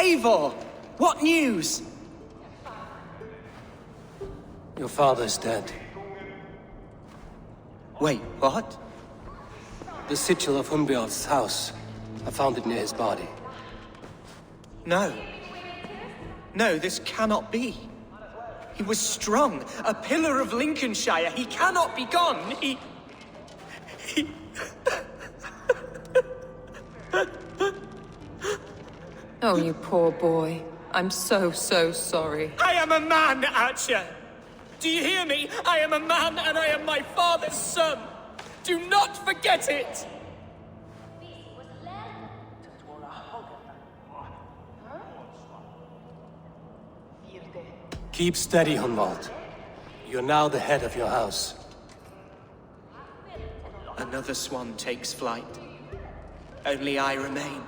Eivor! What news? Your father's dead. Wait, what? The sigil of Hunwald's house. I found it near his body. No. No, this cannot be. He was strong, a pillar of Lincolnshire. He cannot be gone. He... Oh, you poor boy. I'm so sorry. I am a man, Archer! Do you hear me? I am a man and I am my father's son! Do not forget it! Keep steady, Hunwald. You're now the head of your house. Another swan takes flight. Only I remain.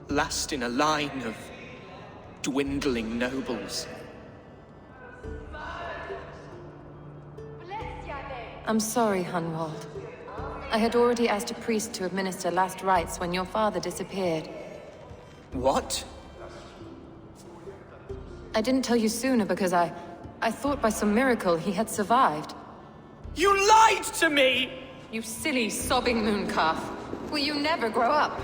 Last in a line of dwindling nobles. I'm sorry, Hunwald. I had already asked a priest to administer last rites when your father disappeared. What? I didn't tell you sooner because I thought by some miracle he had survived. You lied to me! You silly, sobbing mooncalf. Will you never grow up?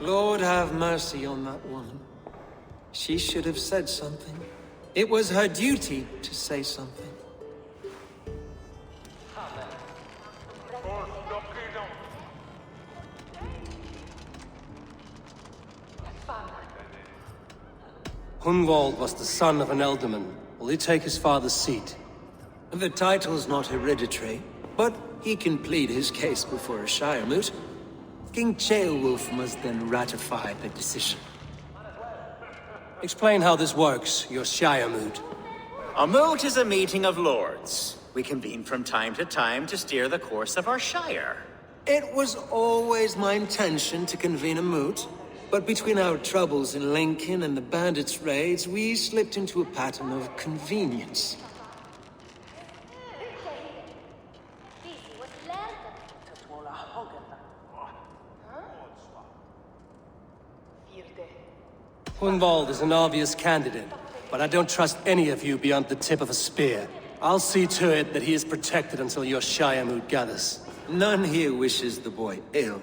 Lord have mercy on that woman. She should have said something. It was her duty to say something. Hunwald was the son of an ealdorman. Will he take his father's seat? The title's not hereditary, but he can plead his case before a shiremoot. King Ceolwulf must then ratify the decision. Explain how this works, your shiremoot. A moot is a meeting of lords. We convene from time to time to steer the course of our shire. It was always my intention to convene a moot, but between our troubles in Lincoln and the bandits' raids, we slipped into a pattern of convenience. Hunwald is an obvious candidate, but I don't trust any of you beyond the tip of a spear. I'll see to it that he is protected until your shiremoot gathers. None here wishes the boy ill,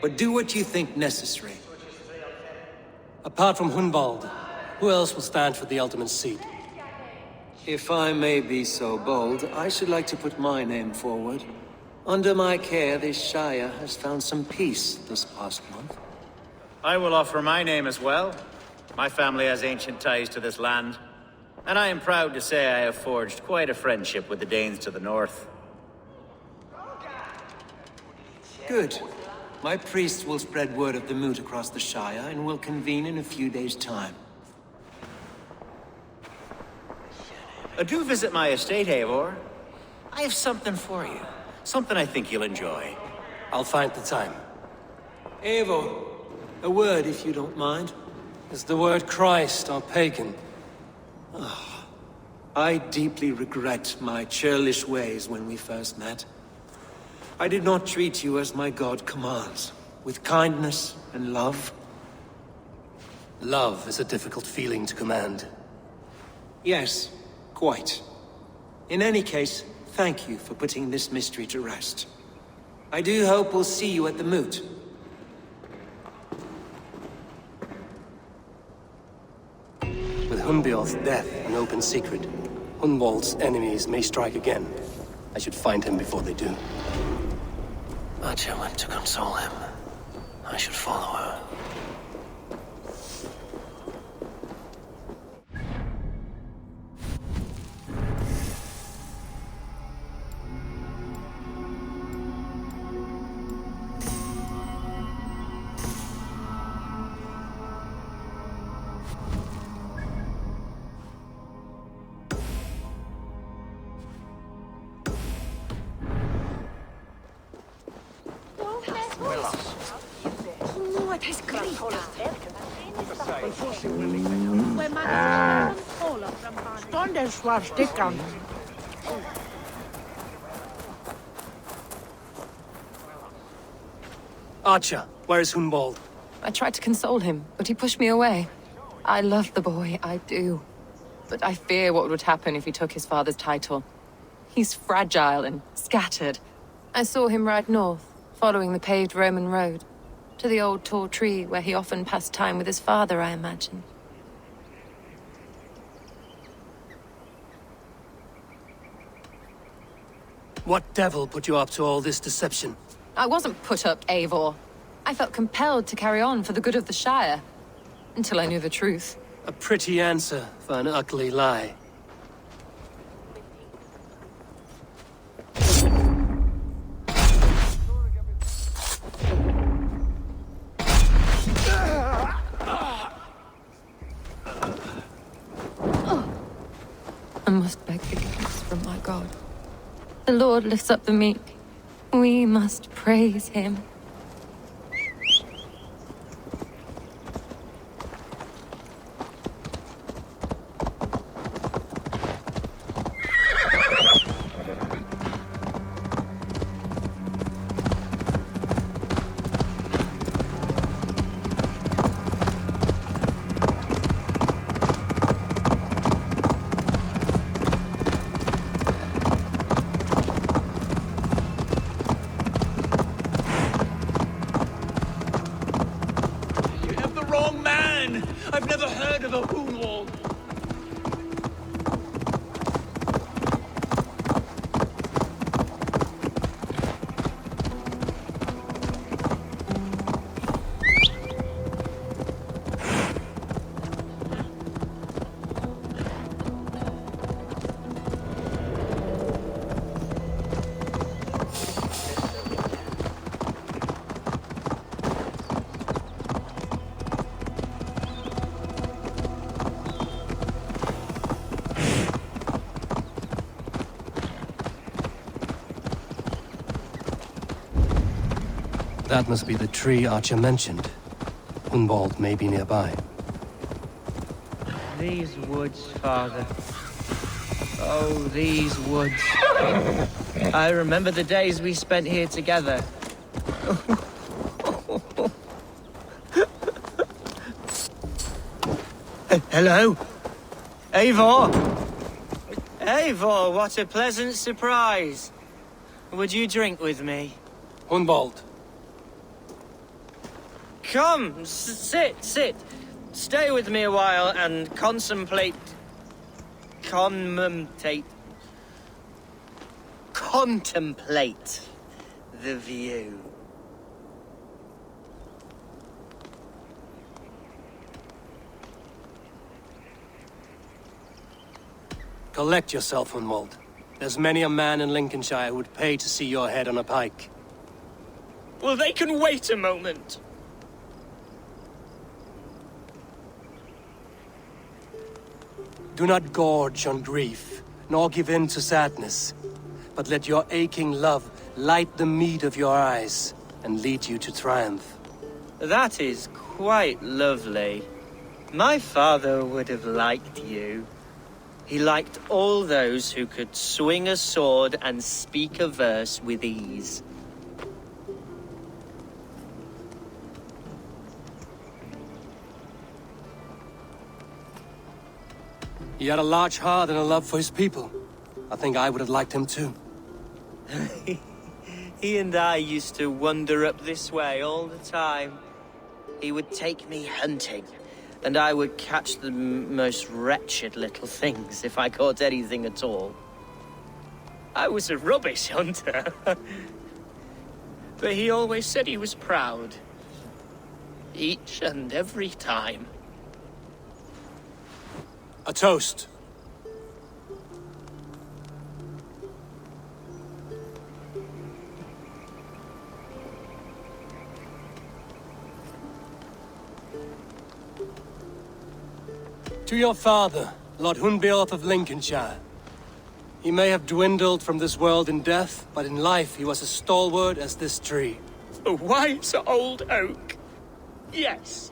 but do what you think necessary. Apart from Hunwald, who else will stand for the ealdorman's seat? If I may be so bold, I should like to put my name forward. Under my care, this shire has found some peace this past month. I will offer my name as well. My family has ancient ties to this land, and I am proud to say I have forged quite a friendship with the Danes to the north. Good. My priests will spread word of the moot across the shire, and will convene in a few days' time. Do visit my estate, Eivor. I have something for you. Something I think you'll enjoy. I'll find the time. Eivor, a word if you don't mind. Is the word Christ or pagan? I deeply regret my churlish ways when we first met. I did not treat you as my god commands, with kindness and love. Love is a difficult feeling to command. Yes, quite. In any case, thank you for putting this mystery to rest. I do hope we'll see you at the moot. With Hunwald's death an open secret, Hunwald's enemies may strike again. I should find him before they do. Archer went to console him. I should follow her. Archer, Where is Hunwald? I tried to console him, but he pushed me away. I love the boy, I do. But I fear what would happen if he took his father's title. He's fragile and scattered. I saw him ride north, following the paved Roman road. To the old tall tree where he often passed time with his father, I imagine. What devil put you up to all this deception? I wasn't put up, Eivor. I felt compelled to carry on for the good of the Shire. Until I knew the truth. A pretty answer for an ugly lie. I must beg forgiveness from my God. The Lord lifts up the meek. We must praise him. I've never heard of a Hunwald. That must be the tree Archer mentioned. Hunwald may be nearby. These woods, Father. Oh, these woods. I remember the days we spent here together. Hello? Eivor? Eivor, what a pleasant surprise. Would you drink with me? Hunwald. Come, sit. Stay with me a while and contemplate the view. Collect yourself, Hunwald. There's many a man in Lincolnshire who would pay to see your head on a pike. Well, they can wait a moment. Do not gorge on grief, nor give in to sadness, but let your aching love light the mead of your eyes and lead you to triumph. That is quite lovely. My father would have liked you. He liked all those who could swing a sword and speak a verse with ease. He had a large heart and a love for his people. I think I would have liked him too. He and I used to wander up this way all the time. He would take me hunting, and I would catch the most wretched little things if I caught anything at all. I was a rubbish hunter. But he always said he was proud. Each and every time. A toast. To your father, Lord Hunbeorth of Lincolnshire. He may have dwindled from this world in death, but in life he was as stalwart as this tree. A wise old oak. Yes.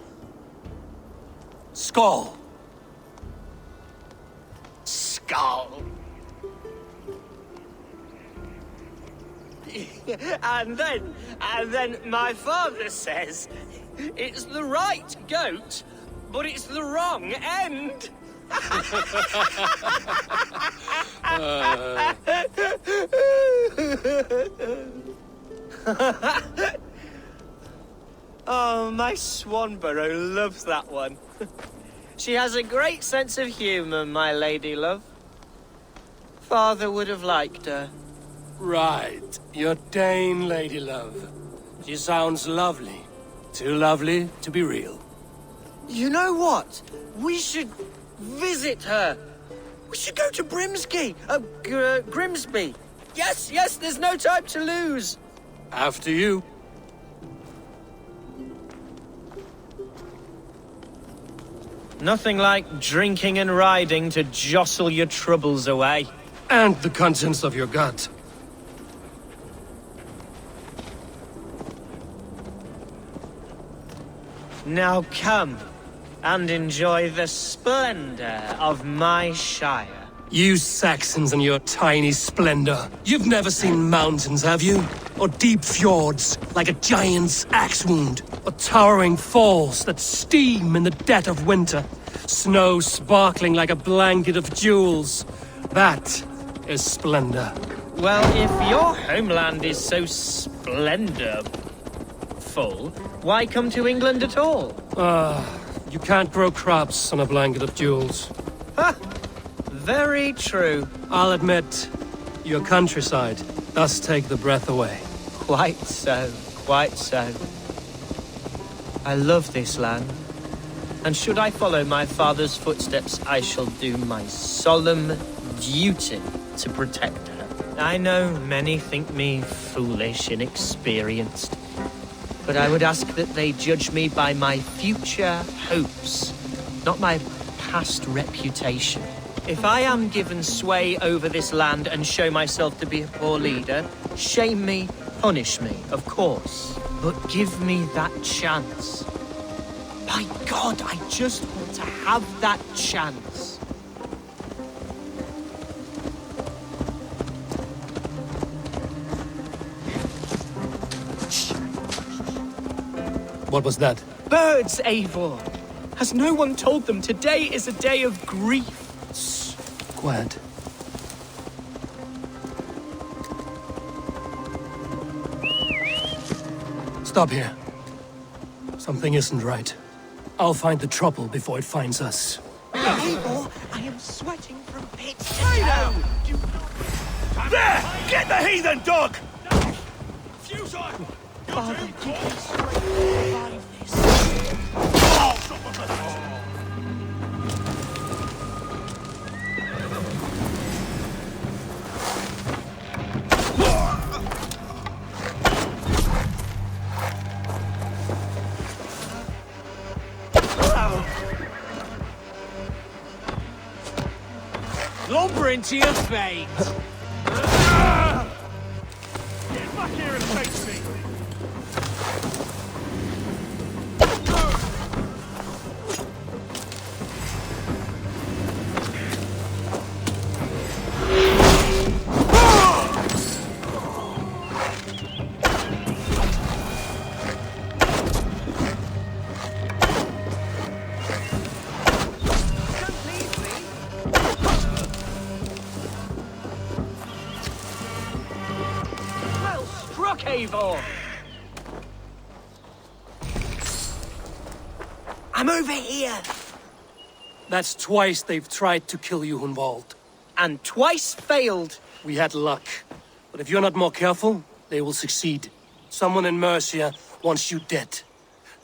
Skull. Skull. And then my father says, it's the right goat, but it's the wrong end. Oh, my Swanborough loves that one. She has a great sense of humor, my lady love. Father would have liked her. Right. Your Dane lady love. She sounds lovely. Too lovely to be real. You know what? We should visit her. We should go to Grimsby. Grimsby. Yes, there's no time to lose. After you. Nothing like drinking and riding to jostle your troubles away. And the contents of your gut. Now come and enjoy the splendor of my shire. You Saxons and your tiny splendor. You've never seen mountains, have you? Or deep fjords, like a giant's axe wound? Or towering falls that steam in the dead of winter? Snow sparkling like a blanket of jewels? That is splendor. Well, if your homeland is so splendorful, why come to England at all? You can't grow crops on a blanket of jewels. Ha! Very true. I'll admit, your countryside does take the breath away. Quite so, quite so. I love this land. And should I follow my father's footsteps, I shall do my solemn duty to protect her. I know many think me foolish, inexperienced, but I would ask that they judge me by my future hopes, not my past reputation. If I am given sway over this land and show myself to be a poor leader, shame me, punish me, of course, but give me that chance. My God, I just want to have that chance. What was that? Birds, Eivor! Has no one told them today is a day of grief? Quiet. Stop here. Something isn't right. I'll find the trouble before it finds us. Eivor, I am sweating from pit to toe. There! Get the heathen dog! Father, give me strength to survive this. Lumber into your veins! Get back here and face me! Eivor! I'm over here! That's twice they've tried to kill you, Hunwald. And twice failed. We had luck. But if you're not more careful, they will succeed. Someone in Mercia wants you dead.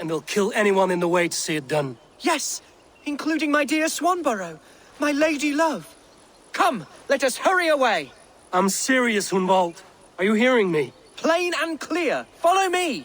And they'll kill anyone in the way to see it done. Yes, including my dear Swanborough, my lady love. Come, let us hurry away. I'm serious, Hunwald. Are you hearing me? Plain and clear. Follow me.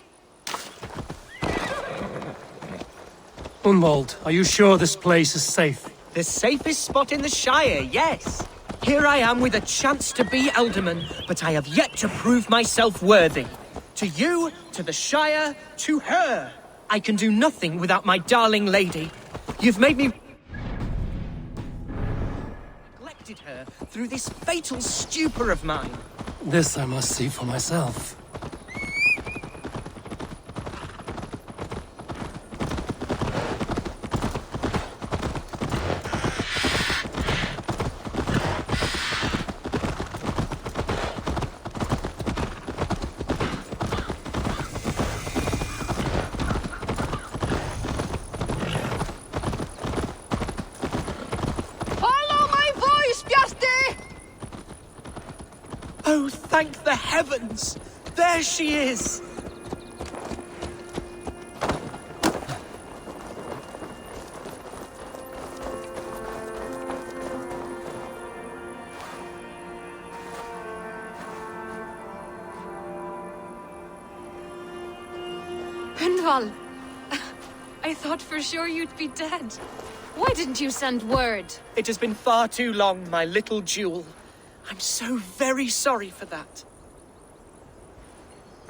Hunwald, are you sure this place is safe? The safest spot in the Shire, yes. Here I am with a chance to be Ealdorman, but I have yet to prove myself worthy. To you, to the Shire, to her. I can do nothing without my darling lady. You've made me neglected guided her through this fatal stupor of mine. This I must see for myself. Oh, thank the heavens! There she is! Hunwald! I thought for sure you'd be dead. Why didn't you send word? It has been far too long, my little jewel. I'm so very sorry for that.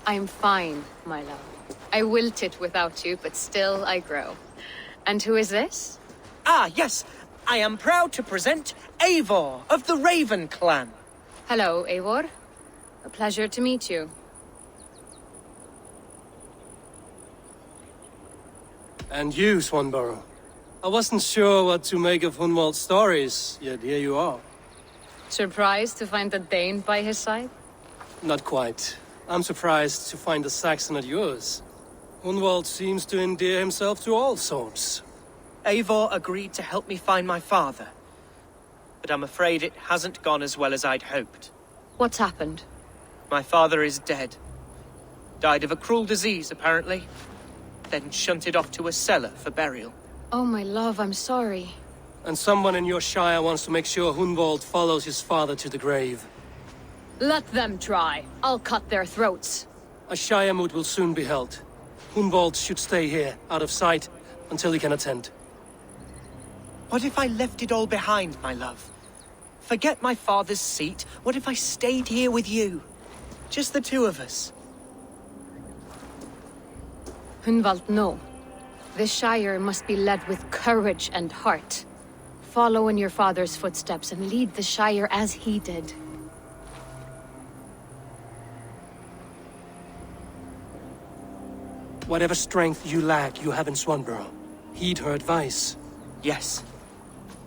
I'm fine, my love. I wilted without you, but still I grow. And who is this? Ah, yes. I am proud to present Eivor of the Raven clan. Hello, Eivor. A pleasure to meet you. And you, Swanborough. I wasn't sure what to make of Hunwald's stories, yet here you are. Surprised to find a Dane by his side? Not quite. I'm surprised to find a Saxon at yours. Hunwald seems to endear himself to all sorts. Eivor agreed to help me find my father. But I'm afraid it hasn't gone as well as I'd hoped. What's happened? My father is dead. Died of a cruel disease, apparently. Then shunted off to a cellar for burial. Oh, my love, I'm sorry. And someone in your shire wants to make sure Hunwald follows his father to the grave. Let them try. I'll cut their throats. A shiremoot will soon be held. Hunwald should stay here, out of sight, until he can attend. What if I left it all behind, my love? Forget my father's seat. What if I stayed here with you? Just the two of us. Hunwald, no. This shire must be led with courage and heart. Follow in your father's footsteps and lead the shire as he did. Whatever strength you lack, you have in Swanborough. Heed her advice. Yes.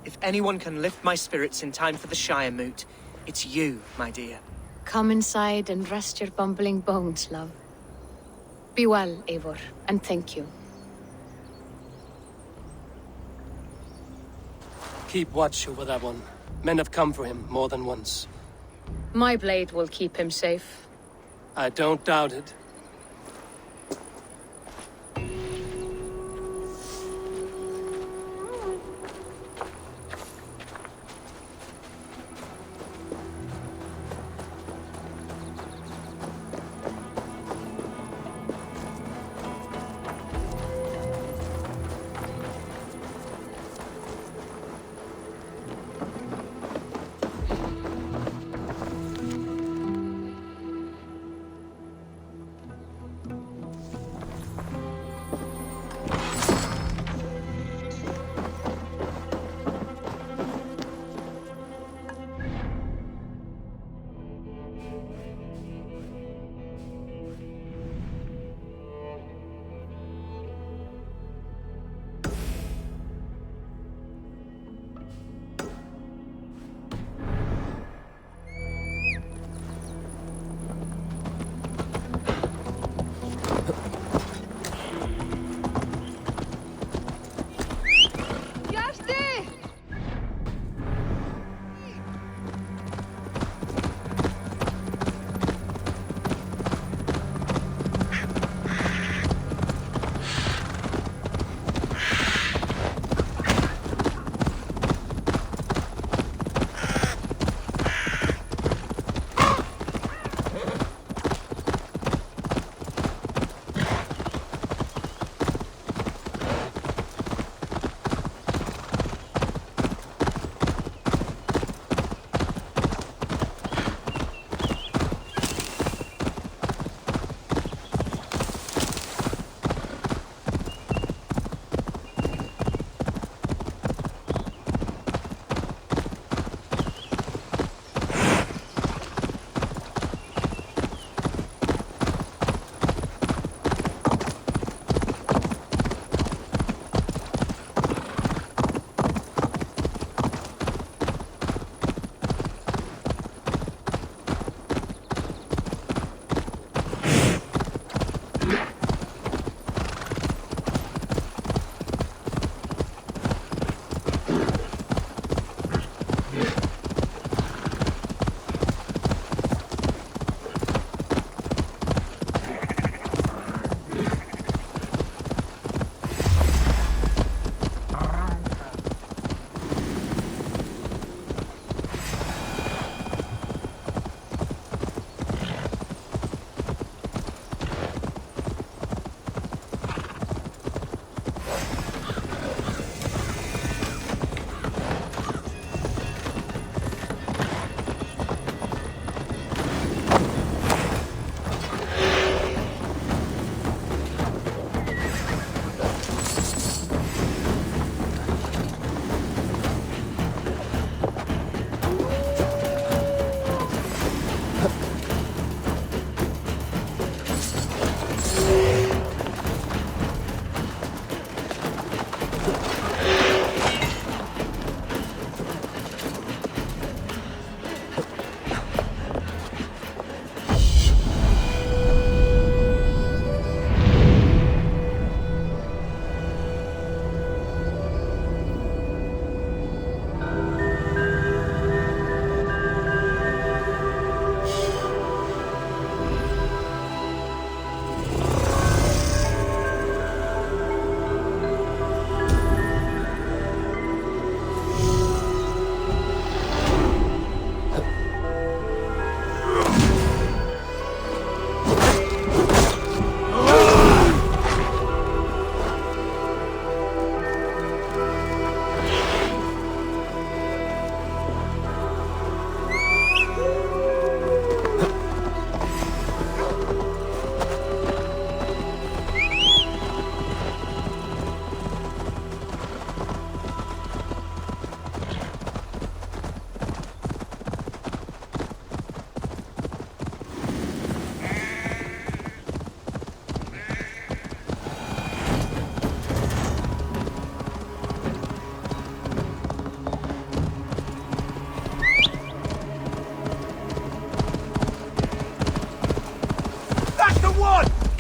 If anyone can lift my spirits in time for the shiremoot, it's you, my dear. Come inside and rest your bumbling bones, love. Be well, Eivor, and thank you. Keep watch over that one. Men have come for him more than once. My blade will keep him safe. I don't doubt it.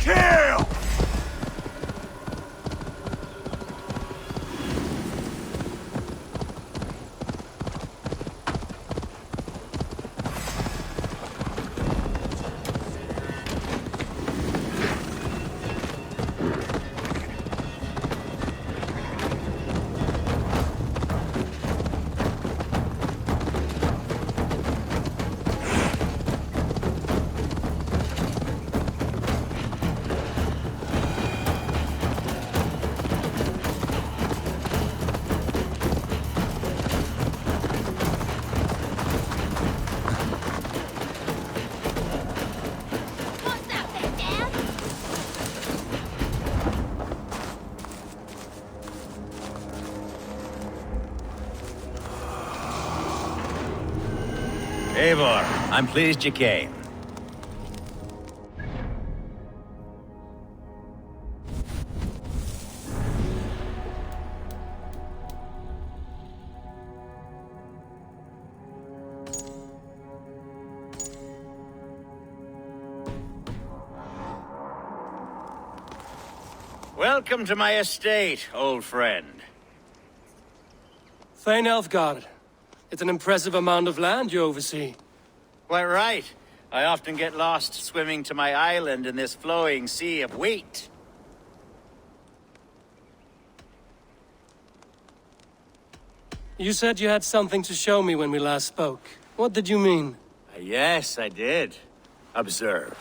Kill! Eivor, I'm pleased you came. Welcome to my estate, old friend. Thane Aelfgar. It's an impressive amount of land you oversee. Quite right. I often get lost swimming to my island in this flowing sea of wheat. You said you had something to show me when we last spoke. What did you mean? Yes, I did. Observe.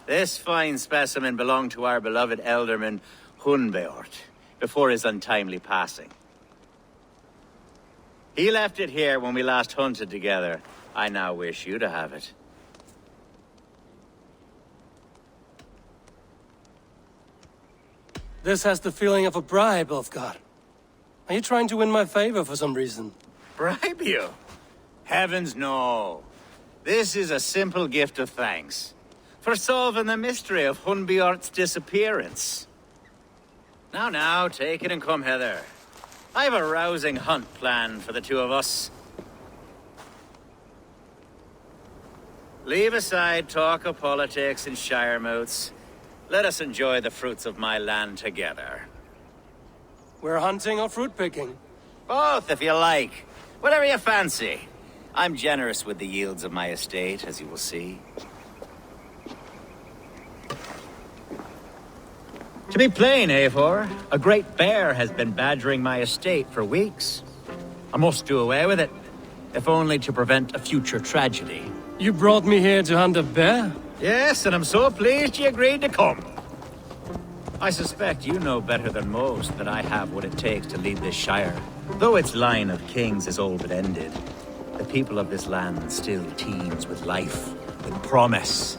This fine specimen belonged to our beloved ealdorman, Hunwald, before his untimely passing. He left it here when we last hunted together. I now wish you to have it. This has the feeling of a bribe, Aelfgar. Are you trying to win my favor for some reason? Bribe you? Heavens no. This is a simple gift of thanks for solving the mystery of Hunbjort's disappearance. Now, take it and come hither. I have a rousing hunt planned for the two of us. Leave aside talk of politics and shiremoots. Let us enjoy the fruits of my land together. We're hunting or fruit picking? Both, if you like. Whatever you fancy. I'm generous with the yields of my estate, as you will see. To be plain, Eivor, a great bear has been badgering my estate for weeks. I must do away with it, if only to prevent a future tragedy. You brought me here to hunt a bear? Yes, and I'm so pleased you agreed to come. I suspect you know better than most that I have what it takes to lead this shire. Though its line of kings is all but ended, the people of this land still teems with life, with promise.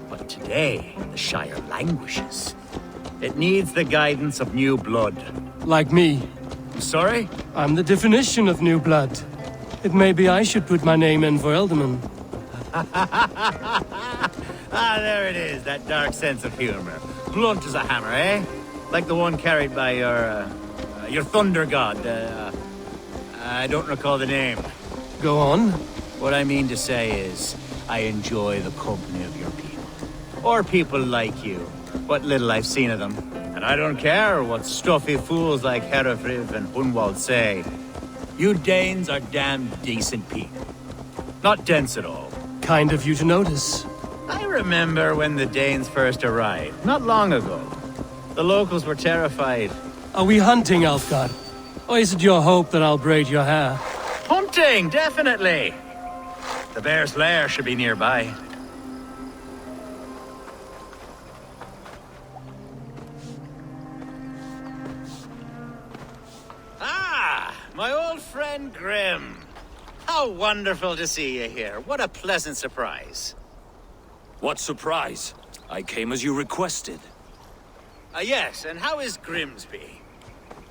But today, the shire languishes. It needs the guidance of new blood. Like me. Sorry? I'm the definition of new blood. It may be I should put my name in for ealdorman. Ah, there it is, that dark sense of humor. Blunt as a hammer, eh? Like the one carried by your thunder god. I don't recall the name. Go on. What I mean to say is, I enjoy the company of your people. Or people like you. What little I've seen of them. And I don't care what stuffy fools like Herefriv and Hunwald say. You Danes are damn decent people. Not dense at all. Kind of you to notice. I remember when the Danes first arrived, not long ago. The locals were terrified. Are we hunting, Aelfgar? Or is it your hope that I'll braid your hair? Hunting, definitely! The bear's lair should be nearby. Ah, my old friend Grim. How wonderful to see you here. What a pleasant surprise. What surprise? I came as you requested. Yes, and how is Grimsby?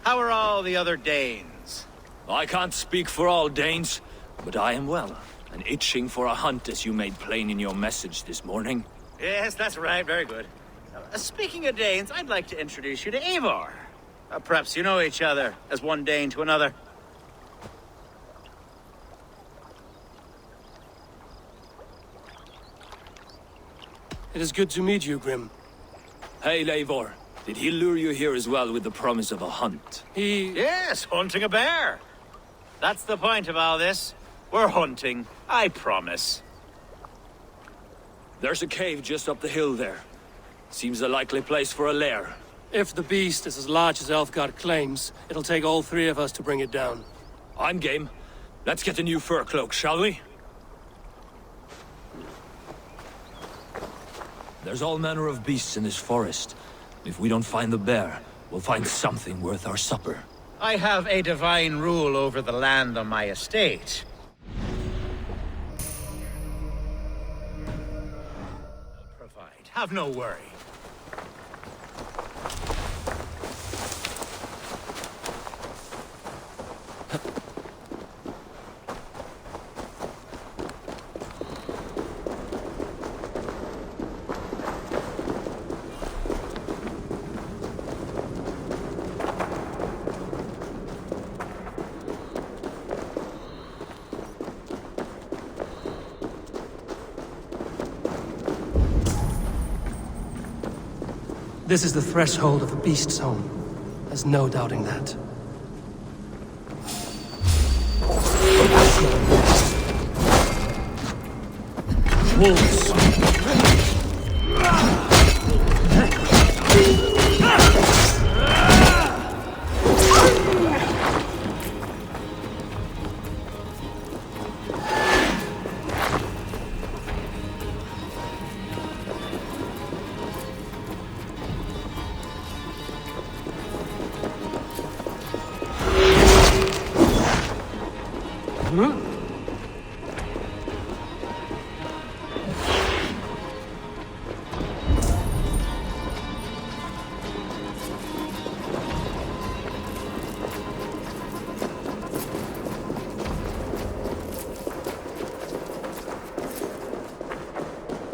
How are all the other Danes? I can't speak for all Danes, but I am well, and itching for a hunt as you made plain in your message this morning. Yes, that's right. Very good. Speaking of Danes, I'd like to introduce you to Eivor. Perhaps you know each other, as one Dane to another. It is good to meet you, Grim. Hey, Eivor. Did he lure you here as well with the promise of a hunt? Yes, hunting a bear. That's the point of all this. We're hunting, I promise. There's a cave just up the hill there. Seems a likely place for a lair. If the beast is as large as Aelfgar claims, it'll take all three of us to bring it down. I'm game. Let's get a new fur cloak, shall we? There's all manner of beasts in this forest. If we don't find the bear, we'll find something worth our supper. I have a divine rule over the land on my estate. I'll provide. Have no worry. This is the threshold of the beast's home. There's no doubting that. Wolves!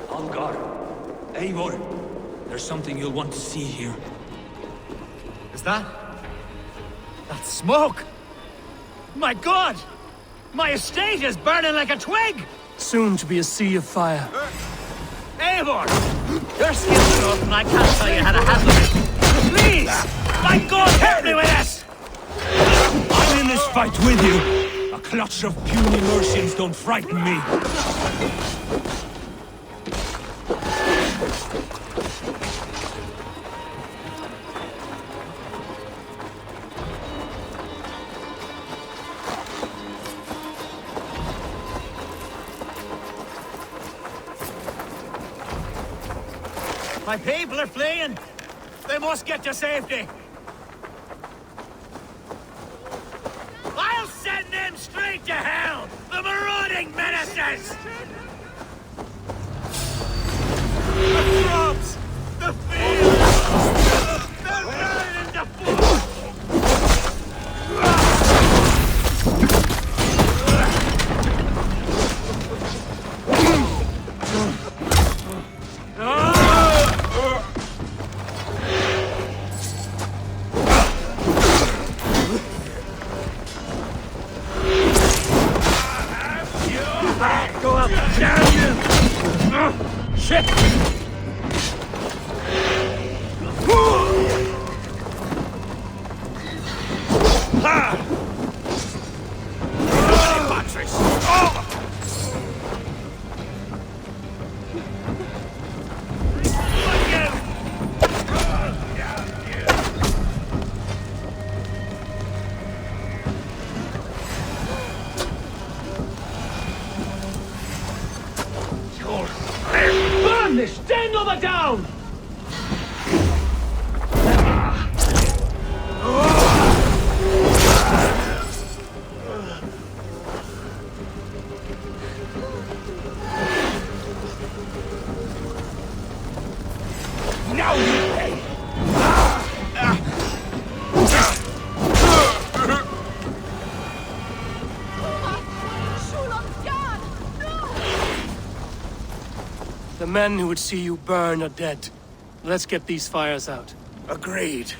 Algar, Eivor, there's something you'll want to see here. Is that? That's smoke! My God! My estate is burning like a twig! Soon to be a sea of fire. Eivor! Your skin's enough and I can't tell you how to handle it. Please! My God, help me with this! I'm in this fight with you. A clutch of puny Mercians don't frighten me. My people are fleeing! They must get to safety! I'll send them straight to hell! The marauding menaces! The crops! The fields! They're burning into food! Go up! Damn you! Shit! Ha! Patrice! Oh! Burn this! Stand over down! Now you pay! The men who would see you burn are dead. Let's get these fires out. Agreed.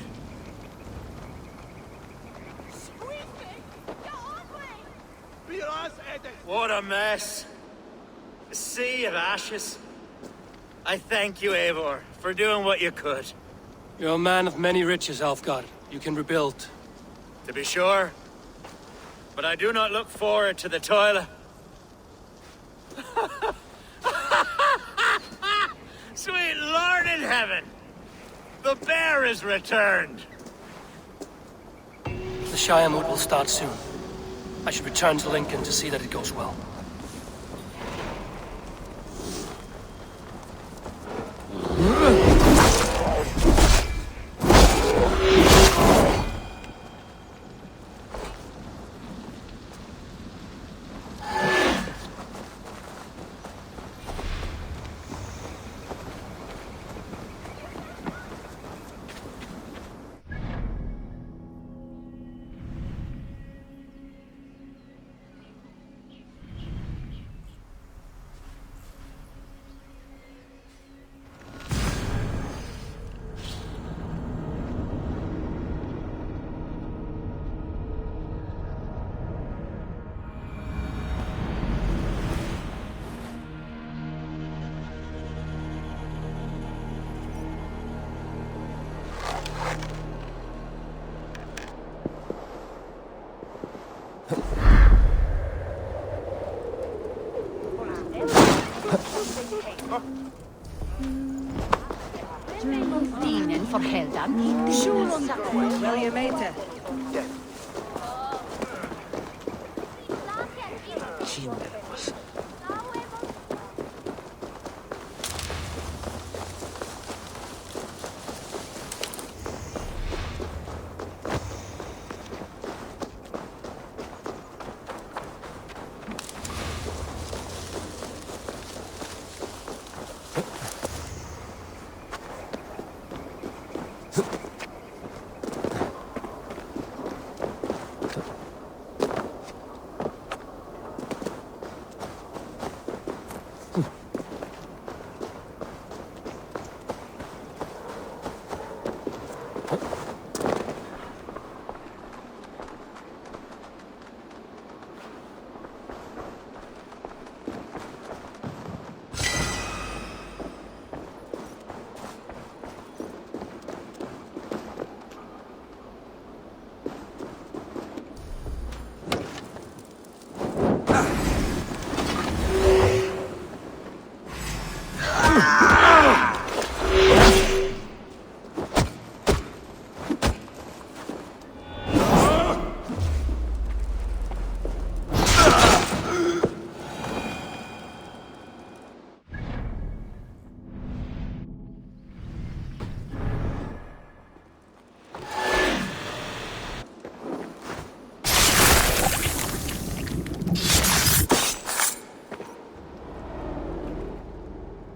What a mess. A sea of ashes. I thank you, Eivor, for doing what you could. You're a man of many riches, Aelfgar. You can rebuild. To be sure. But I do not look forward to the toil. Sweet Lord in heaven! The bear is returned! The shiremoot will start soon. I should return to Lincoln to see that it goes well. Dienen for Heldan. Wil je meten?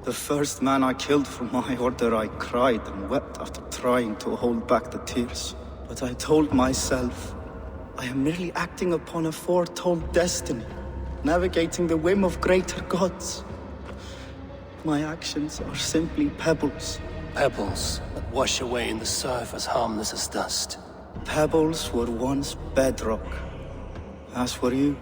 The first man I killed for my order, I cried and wept after trying to hold back the tears. But I told myself, I am merely acting upon a foretold destiny, navigating the whim of greater gods. My actions are simply pebbles. Pebbles that wash away in the surf as harmless as dust. Pebbles were once bedrock, as were you.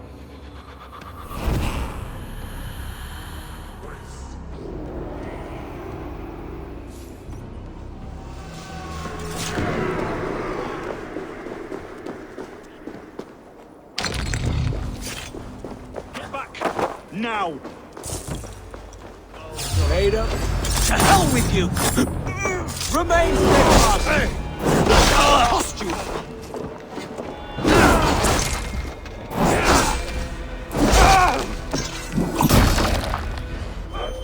Now! Vader, to hell with you! Remain steadfast! Cost you!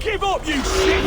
Give up, you shit!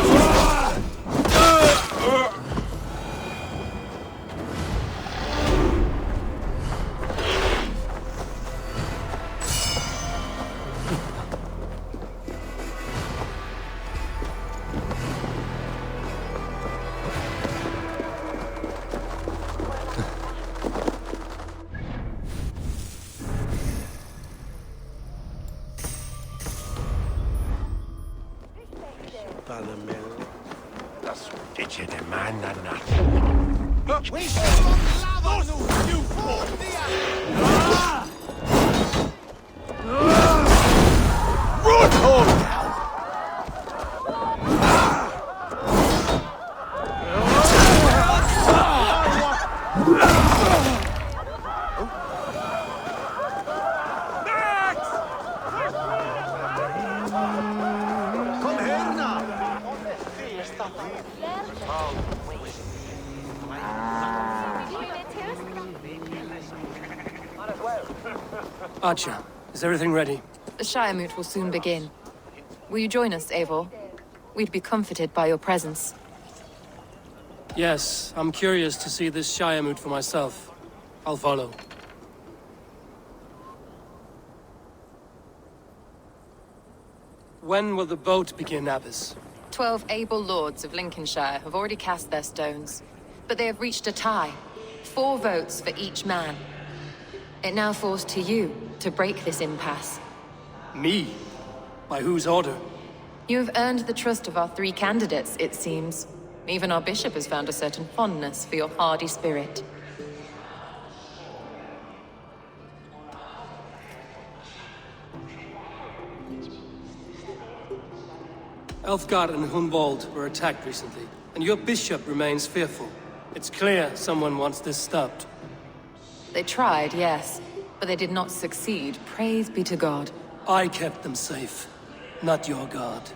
Did you demand a nut? We you Archer, is everything ready? The shiremoot will soon begin. Will you join us, Eivor? We'd be comforted by your presence. Yes, I'm curious to see this shiremoot for myself. I'll follow. When will the boat begin, Abbess? 12 able lords of Lincolnshire have already cast their stones, but they have reached a tie. 4 votes for each man. It now falls to you to break this impasse. Me? By whose order? You have earned the trust of our 3 candidates, it seems. Even our bishop has found a certain fondness for your hardy spirit. Aelfgar and Hunwald were attacked recently, and your bishop remains fearful. It's clear someone wants this stopped. They tried, yes, but they did not succeed. Praise be to God. I kept them safe, not your god.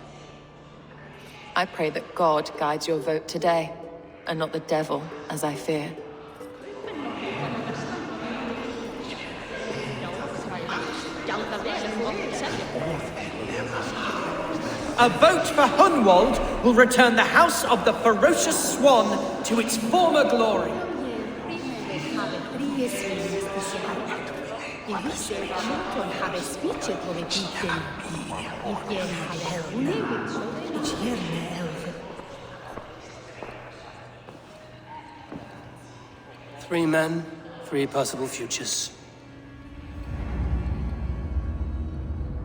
I pray that God guides your vote today, and not the devil, as I fear. A vote for Hunwald will return the House of the Ferocious Swan to its former glory. Three men, 3 possible futures.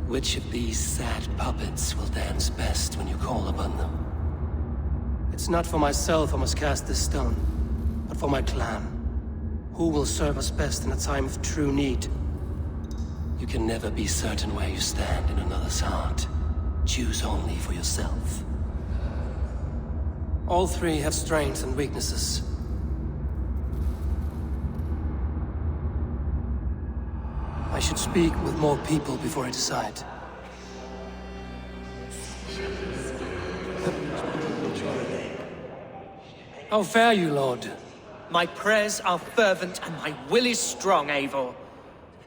Which of these sad puppets will dance best when you call upon them? It's not for myself I must cast this stone, but for my clan. Who will serve us best in a time of true need? You can never be certain where you stand in another's heart. Choose only for yourself. All 3 have strengths and weaknesses. I should speak with more people before I decide. How fare you, Lord? My prayers are fervent and my will is strong, Eivor.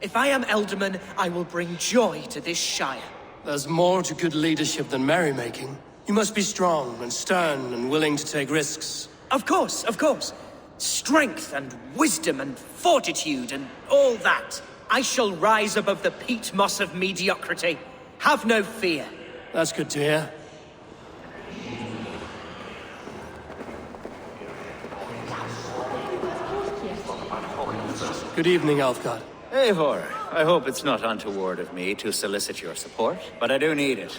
If I am Ealdorman, I will bring joy to this shire. There's more to good leadership than merrymaking. You must be strong and stern and willing to take risks. Of course, of course. Strength and wisdom and fortitude and all that. I shall rise above the peat moss of mediocrity. Have no fear. That's good to hear. Good evening, Aelfgar. Eivor, I hope it's not untoward of me to solicit your support, but I do need it.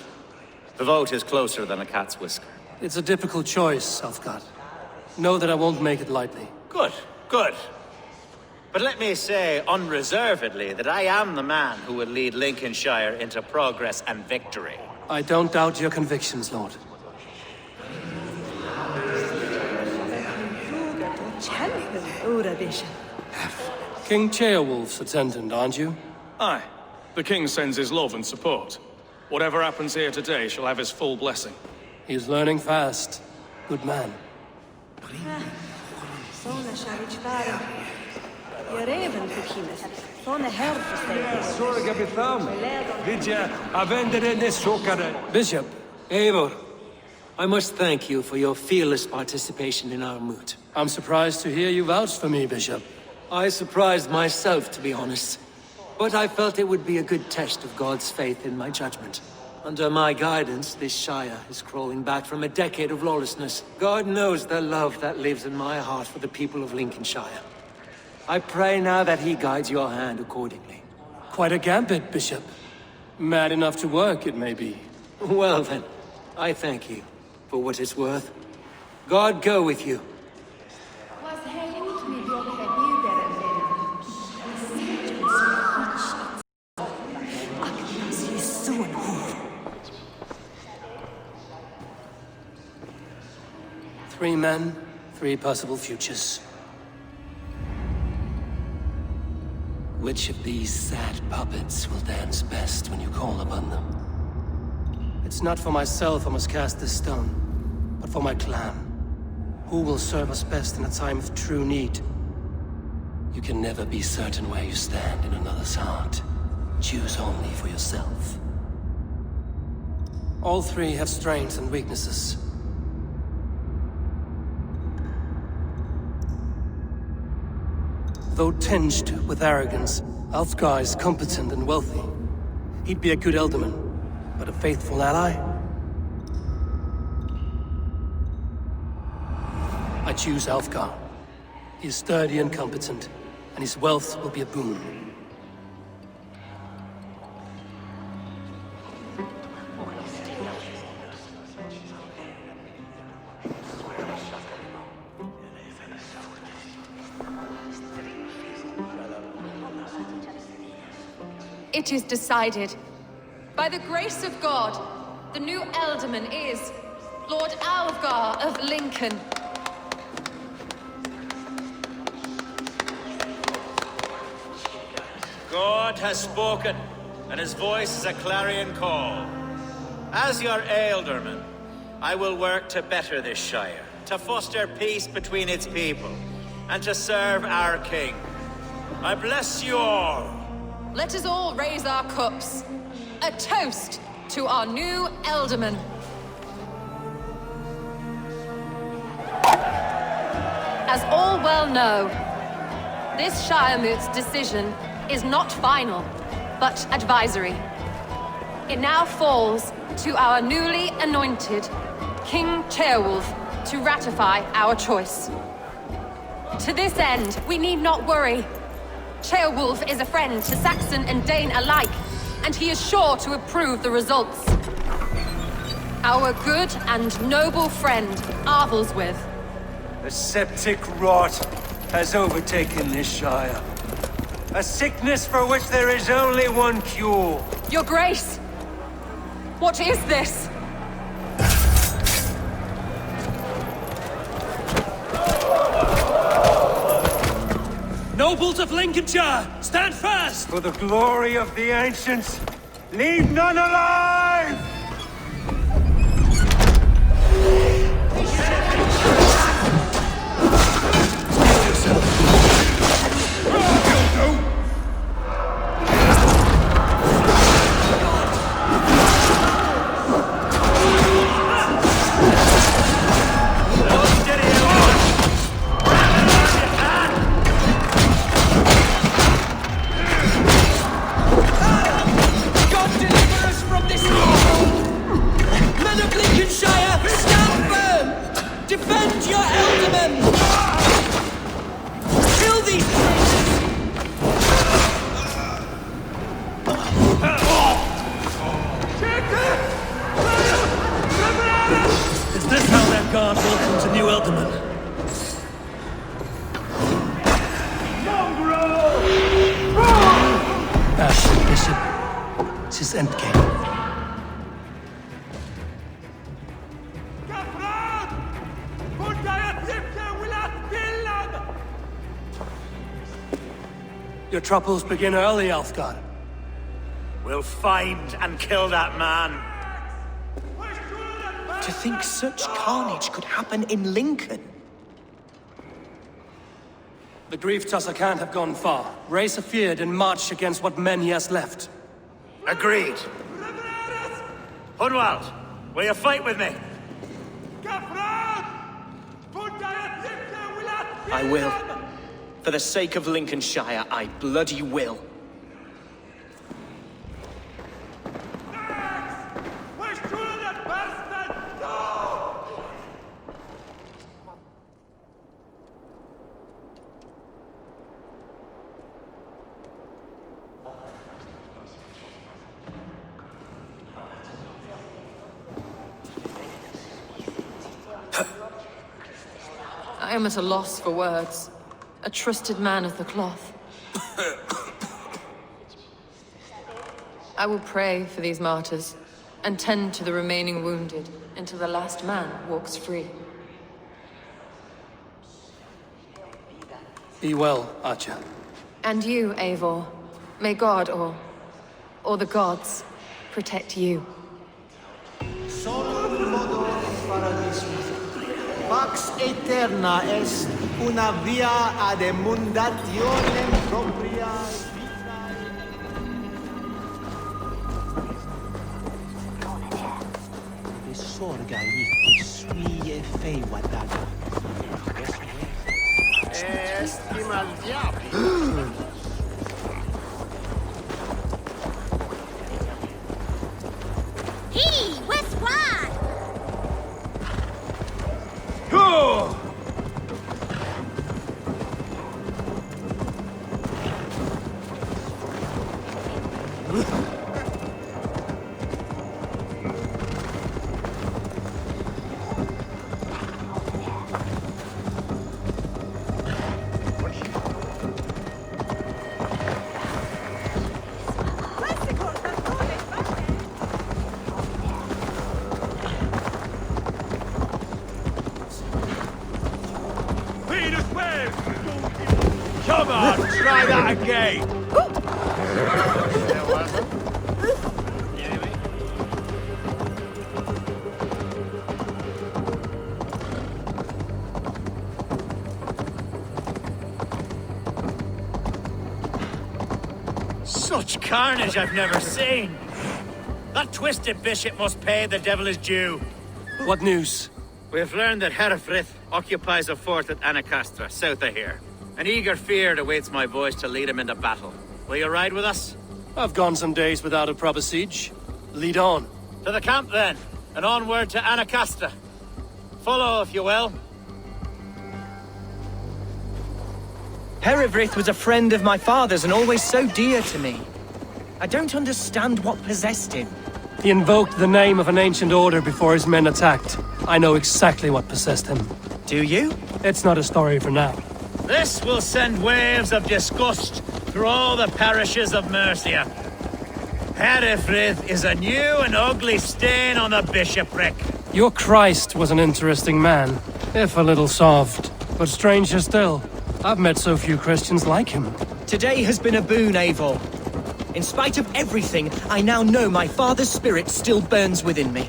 The vote is closer than a cat's whisker. It's a difficult choice, Aelfgar. Know that I won't make it lightly. Good, good. But let me say unreservedly that I am the man who will lead Lincolnshire into progress and victory. I don't doubt your convictions, Lord. King Ceolwulf's attendant, aren't you? Aye. The king sends his love and support. Whatever happens here today shall have his full blessing. He's learning fast. Good man. Bishop. Eivor, I must thank you for your fearless participation in our moot. I'm surprised to hear you vouch for me, Bishop. I surprised myself, to be honest. But I felt it would be a good test of God's faith in my judgment. Under my guidance, this shire is crawling back from a decade of lawlessness. God knows the love that lives in my heart for the people of Lincolnshire. I pray now that he guides your hand accordingly. Quite a gambit, Bishop. Mad enough to work, it may be. Well then, I thank you for what it's worth. God go with you. Three men, 3 possible futures. Which of these sad puppets will dance best when you call upon them? It's not for myself I must cast this stone, but for my clan. Who will serve us best in a time of true need? You can never be certain where you stand in another's heart. Choose only for yourself. All three have strengths and weaknesses. Though tinged with arrogance, Aelfgar is competent and wealthy. He'd be a good ealdorman, but a faithful ally? I choose Aelfgar. He is sturdy and competent, and his wealth will be a boon. It is decided. By the grace of God, the new ealdorman is Lord Aelfgar of Lincoln. God has spoken, and his voice is a clarion call. As your ealdorman, I will work to better this shire, to foster peace between its people, and to serve our king. I bless you all. Let us all raise our cups. A toast to our new ealdorman. As all well know, this shiremoot's decision is not final, but advisory. It now falls to our newly anointed King Ceolwulf to ratify our choice. To this end, we need not worry. Ceolwulf is a friend to Saxon and Dane alike, and he is sure to approve the results. Our good and noble friend, Arthelswith. A septic rot has overtaken this shire. A sickness for which there is only one cure. Your Grace! What is this? Nobles of Lincolnshire, stand fast! For the glory of the ancients, leave none alive! Your troubles begin early, Aelfgar. We'll find and kill that man. To think such carnage could happen in Lincoln. The grief tusser can't have gone far. Raise a feared and march against what men he has left. Agreed. Hunwald, will you fight with me? I will. For the sake of Lincolnshire, I bloody will. I am at a loss for words. A trusted man of the cloth. I will pray for these martyrs, and tend to the remaining wounded until the last man walks free. Be well, Archer. And you, Eivor. May God, or the gods, protect you. Pax eterna est una via ad emundationem propria vitae. Sorga sui fei wadaga. Estima al diablo. Hey, westward! Go! Come on, try that again! Such carnage I've never seen! That twisted bishop must pay the devil his due. What news? We've learned that Herefrith occupies a fort at Anacastra, south of here. An eager fear awaits my voice to lead him into battle. Will you ride with us? I've gone some days without a proper siege. Lead on. To the camp then, and onward to Anacastra. Follow, if you will. Herefrith was a friend of my father's and always so dear to me. I don't understand what possessed him. He invoked the name of an ancient order before his men attacked. I know exactly what possessed him. Do you? It's not a story for now. This will send waves of disgust through all the parishes of Mercia. Herefrith is a new and ugly stain on the bishopric. Your Christ was an interesting man, if a little soft. But stranger still, I've met so few Christians like him. Today has been a boon, Eivor. In spite of everything, I now know my father's spirit still burns within me.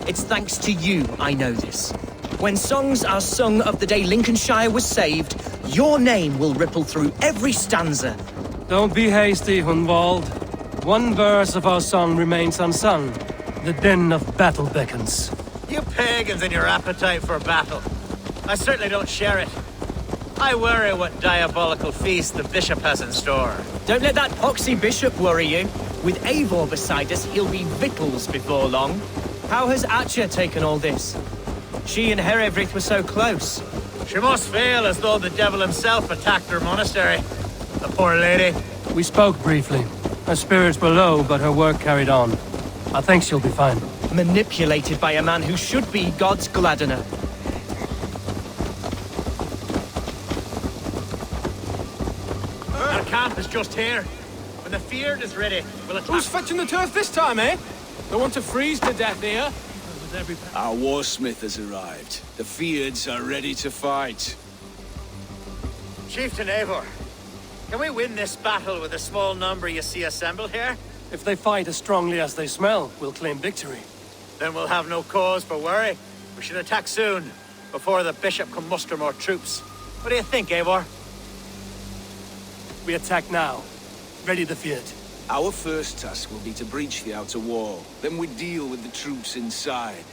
It's thanks to you I know this. When songs are sung of the day Lincolnshire was saved, your name will ripple through every stanza. Don't be hasty, Hunwald. One verse of our song remains unsung. The din of battle beckons. You pagans and your appetite for battle. I certainly don't share it. I worry what diabolical feast the bishop has in store. Don't let that poxy bishop worry you. With Eivor beside us, he'll be victuals before long. How has Atcha taken all this? She and Herefrith were so close. She must feel as though the devil himself attacked her monastery. The poor lady. We spoke briefly. Her spirits were low, but her work carried on. I think she'll be fine. Manipulated by a man who should be God's gladdener. Our camp is just here. When the feared is ready, we'll attack. Who's fetching the turf this time, eh? Don't want to freeze to death here. Our warsmith has arrived. The Feards are ready to fight. Chieftain Eivor, can we win this battle with the small number you see assembled here? If they fight as strongly as they smell, we'll claim victory. Then we'll have no cause for worry. We should attack soon, before the bishop can muster more troops. What do you think, Eivor? We attack now. Ready the Feard. Our first task will be to breach the outer wall. Then we deal with the troops inside.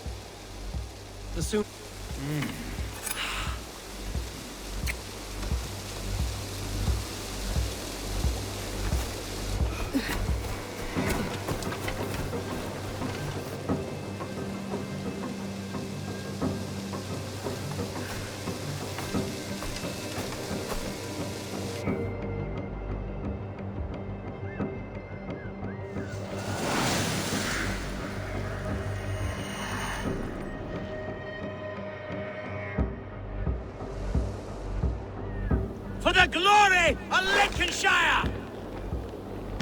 The soon... For the glory of Lincolnshire!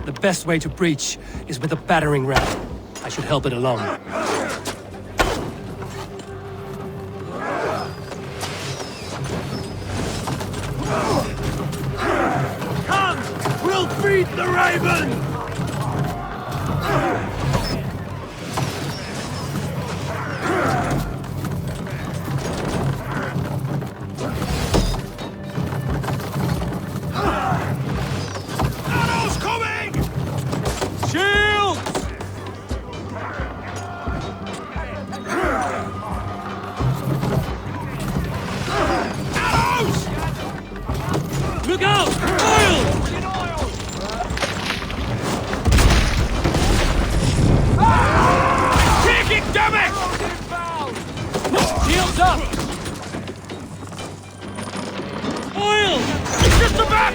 The best way to breach is with a battering ram. I should help it along. Come! We'll feed the raven!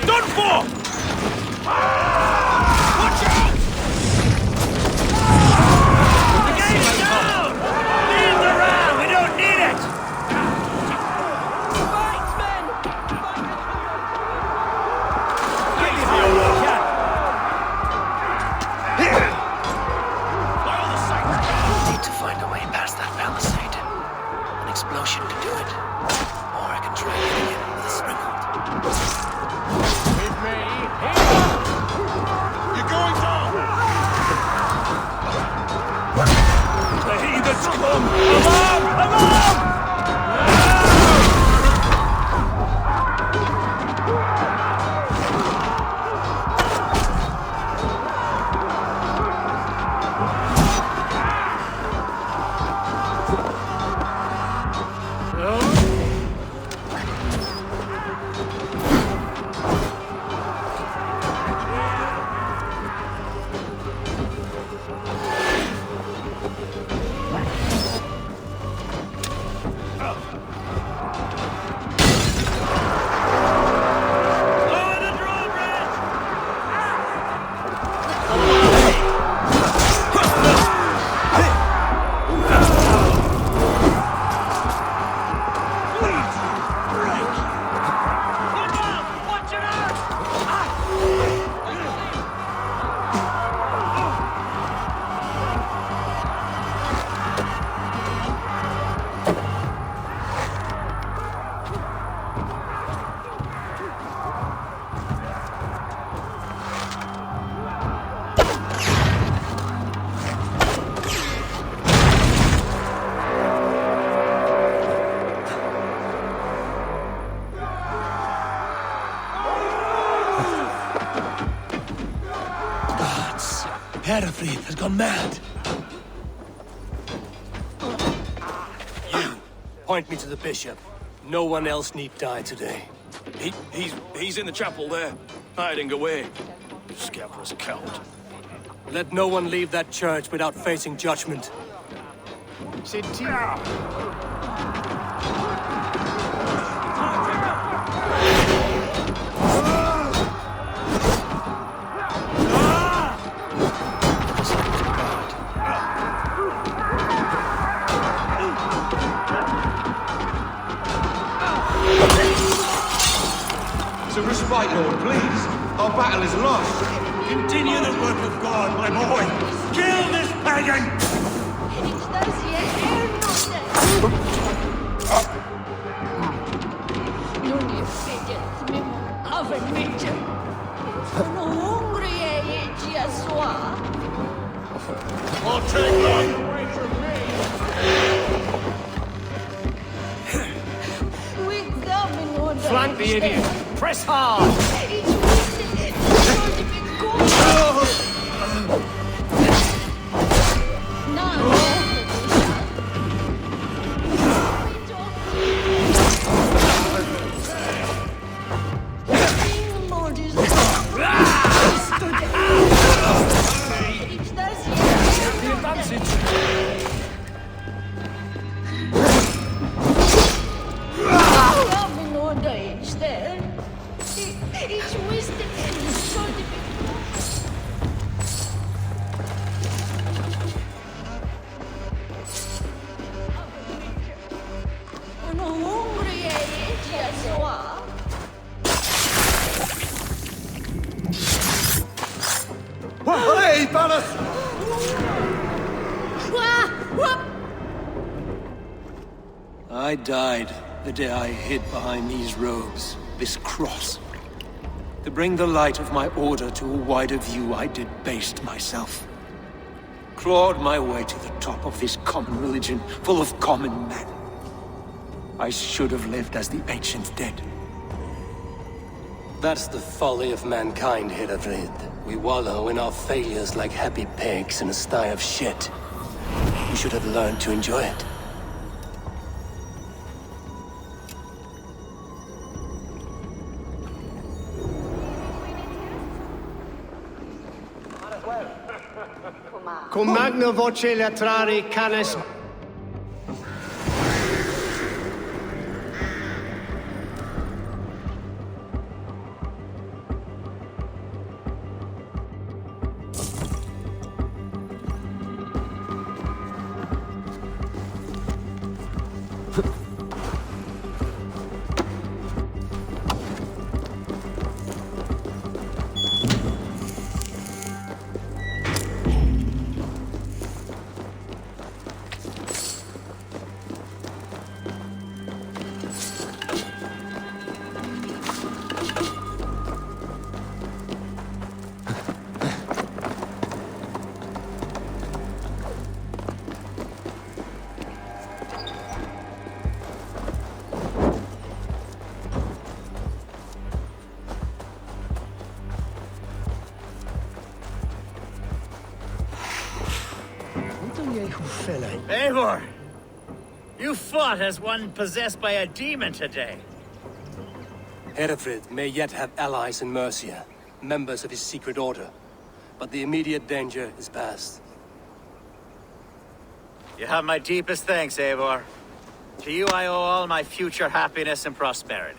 Done for! Watch out! The gate's down! Leave the round! We don't need it! Need to find a way past that palisade. An explosion to do it. Or I can try getting in with a springboard. With me! You're going down! The heathens come! Alarm! Alarm! Herefried has gone mad. You, point me to the bishop. No one else need die today. He's in the chapel there, hiding away. Scabrous coward. Let no one leave that church without facing judgment. To respite, Lord, please. Our battle is lost. Continue the work of God, my boy! Kill this pagan! I'll take long away from me! Flank the idiot! Press hard! Hey, Ballas! I died the day I hid behind these robes, this cross. To bring the light of my order to a wider view, I debased myself. Clawed my way to the top of this common religion, full of common men. I should have lived as the ancient dead. That's the folly of mankind, Herefried. We wallow in our failures like happy pigs in a sty of shit. We should have learned to enjoy it. Cum magna voce latrari canes... fellow. Eivor! You fought as one possessed by a demon today. Hereford may yet have allies in Mercia, members of his secret order. But the immediate danger is past. You have my deepest thanks, Eivor. To you I owe all my future happiness and prosperity.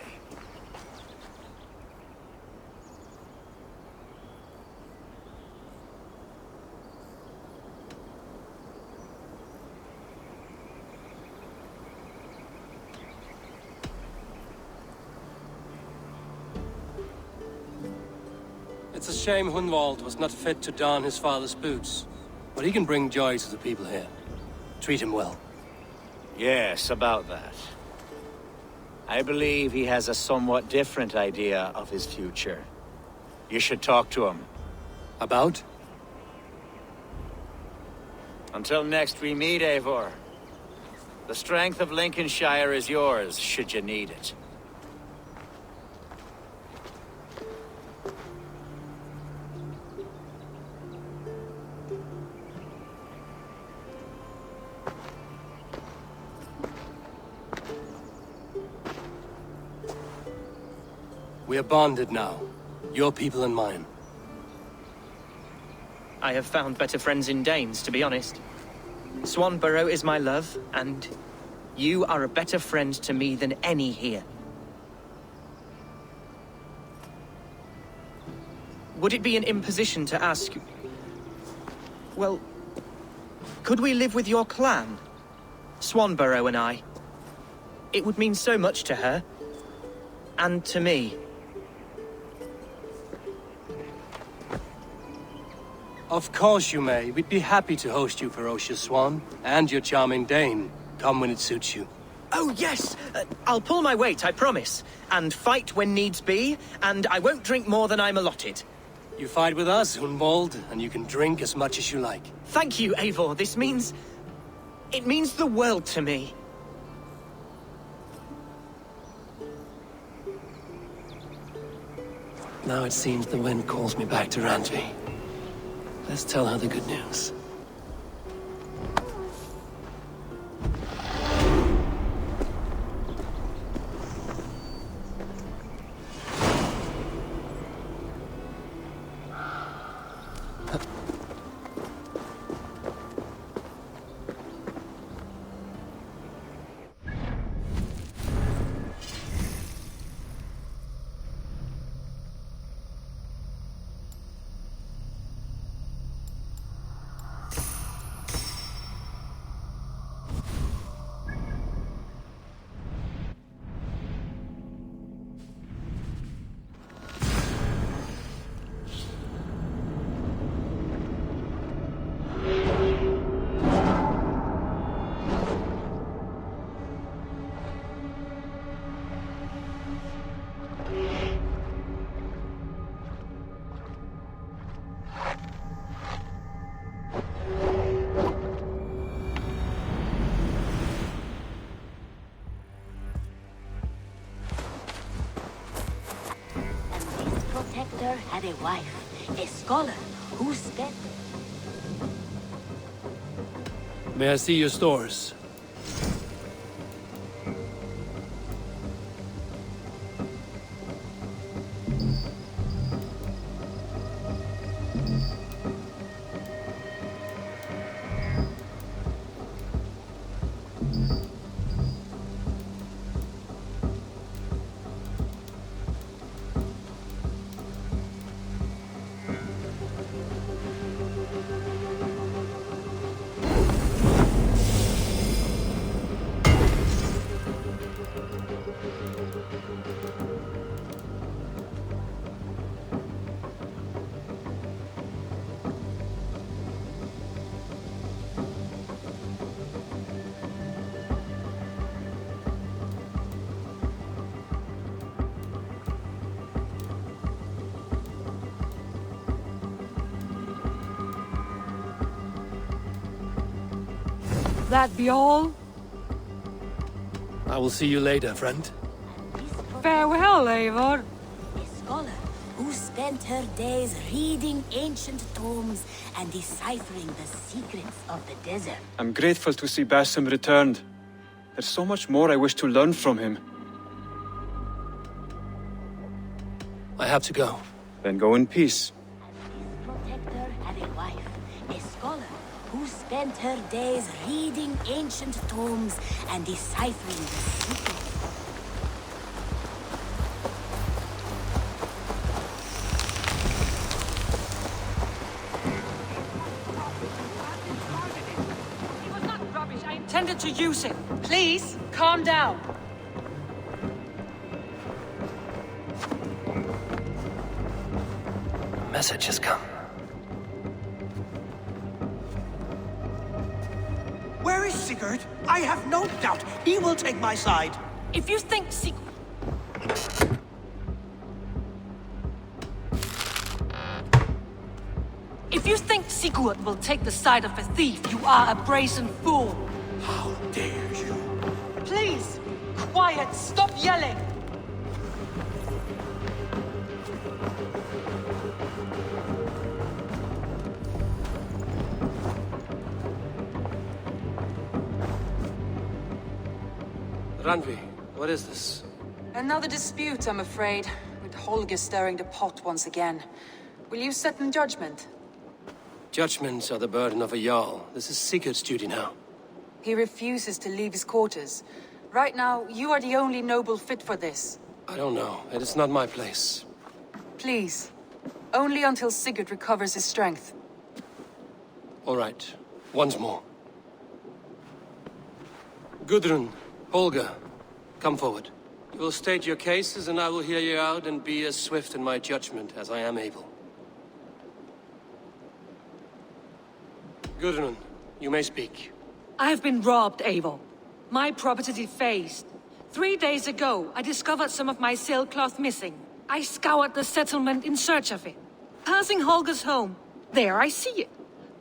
It's a shame Hunwald was not fit to don his father's boots. But he can bring joy to the people here. Treat him well. Yes, about that. I believe he has a somewhat different idea of his future. You should talk to him. About? Until next we meet, Eivor. The strength of Lincolnshire is yours, should you need it. We are bonded now. Your people and mine. I have found better friends in Danes, to be honest. Swanborough is my love, and you are a better friend to me than any here. Would it be an imposition to ask... Well, could we live with your clan? Swanborough and I. It would mean so much to her. And to me. Of course you may. We'd be happy to host you, ferocious Swan. And your charming Dane. Come when it suits you. Oh, yes! I'll pull my weight, I promise. And fight when needs be, and I won't drink more than I'm allotted. You fight with us, Hunwald, and you can drink as much as you like. Thank you, Eivor. This means... it means the world to me. Now it seems the wind calls me back to Randvi. Let's tell her the good news. Had a wife, a scholar, who spent... May I see your stores? That be all? I will see you later, friend. Farewell, Eivor. A scholar, who spent her days reading ancient tomes and deciphering the secrets of the desert. I'm grateful to see Basim returned. There's so much more I wish to learn from him. I have to go. Then go in peace. Protector had a wife, a scholar, who spent her days reading ancient tomes and deciphering the secrets. I intended to use it. Please, calm down. A message has come. Where is Sigurd? I have no doubt he will take my side. If you think Sigurd will take the side of a thief, you are a brazen fool. How dare you? Please, quiet, stop yelling. Randvi, what is this? Another dispute, I'm afraid, with Holger stirring the pot once again. Will you sit in judgment? Judgments are the burden of a Jarl. This is Sigurd's duty now. He refuses to leave his quarters. Right now, you are the only noble fit for this. I don't know. It is not my place. Please. Only until Sigurd recovers his strength. All right. Once more. Gudrun, Holger, come forward. You will state your cases, and I will hear you out and be as swift in my judgment as I am able. Gudrun, you may speak. I have been robbed, Eivor. My property defaced. 3 days ago, I discovered some of my sailcloth missing. I scoured the settlement in search of it. Passing Holger's home, there I see it.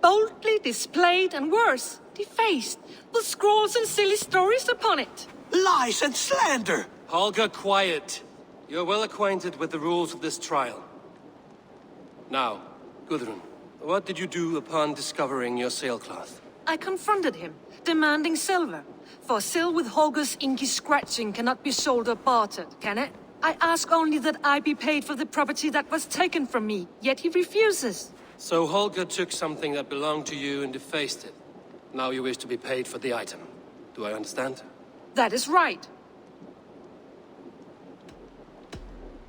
Boldly displayed and worse, defaced, with scrawls and silly stories upon it. Lies and slander! Holger, quiet. You're well acquainted with the rules of this trial. Now, Gudrun, what did you do upon discovering your sailcloth? I confronted him, demanding silver. For sil with Holger's inky scratching cannot be sold or bartered, can it? I ask only that I be paid for the property that was taken from me, yet he refuses. So Holger took something that belonged to you and defaced it. Now you wish to be paid for the item. Do I understand? That is right.